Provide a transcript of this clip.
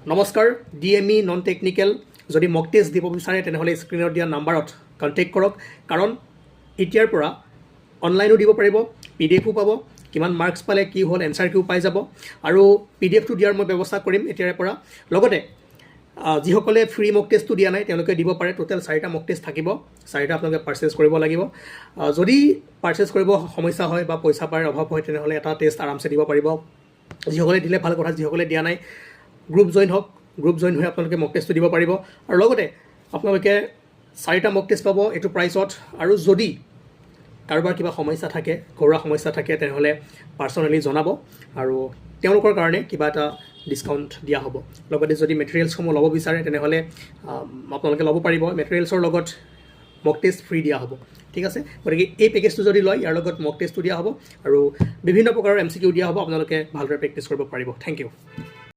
নমস্কাৰ DME non technical যদি মক test দিব বিচাৰে তেনেহ'লে স্ক্ৰীনত দিয়া নাম্বাৰত কণ্টেক্ট কৰক কাৰণ এতিয়াৰ পৰা অনলাইনো দিব পাৰিব PDF-ও পাব কিমান মাৰ্কছ পালে কি হ'ল এনচাৰ কিউ পাই যাব আৰু PDF-টো দিয়াৰ মই ব্যৱস্থা কৰিম এতিয়াৰ পৰা লগতে যিসকলে ফ্ৰী মক টেষ্টটো দিয়া নাই তেওঁলোকে দিব পাৰে টোটেল 4টা মক টেষ্ট থাকিব 4টা আপোনালোকে পাৰ্চেছ কৰিব লাগিব যদি পাৰ্চেছ কৰিব সমস্যা হয় বা পইচা পাৰ অভাৱ হয় তেনেহ'লে এটা টেষ্ট আৰামছে দিব পাৰিব যিসকলে দিলে ভাল কথা যিসকলে দিয়া নাই গ্ৰুপ জইন হওক গ্ৰুপ জইন হৈ আপোনালোকে মক টেষ্টটো দিব পাৰিব আৰু লগতে আপোনালোকে 4টা মক টেষ্ট পাব এইটো প্ৰাইচত আৰু যদি কাৰোবাৰ কিবা সমস্যা থাকে ঘৰুৱা সমস্যা থাকে তেনেহ'লে পাৰ্চনেলি জনাব আৰু তেওঁলোকৰ কাৰণে কিবা এটা ডিছকাউণ্ট দিয়া হ'ব লগতে যদি মেটেৰিয়েলছসমূহ ল'ব বিচাৰে তেনেহ'লে আপোনালোকে ল'ব পাৰিব মেটেৰিয়েলছৰ লগত মক টেষ্ট ফ্ৰী দিয়া হ'ব ঠিক আছে গতিকে এই পেকেজটো যদি লয় ইয়াৰ লগত মক টেষ্টটো দিয়া হ'ব আৰু বিভিন্ন প্ৰকাৰৰ MCQ দিয়া হ'ব আপোনালোকে ভালদৰে প্ৰেক্টিছ কৰিব পাৰিব থেংক ইউ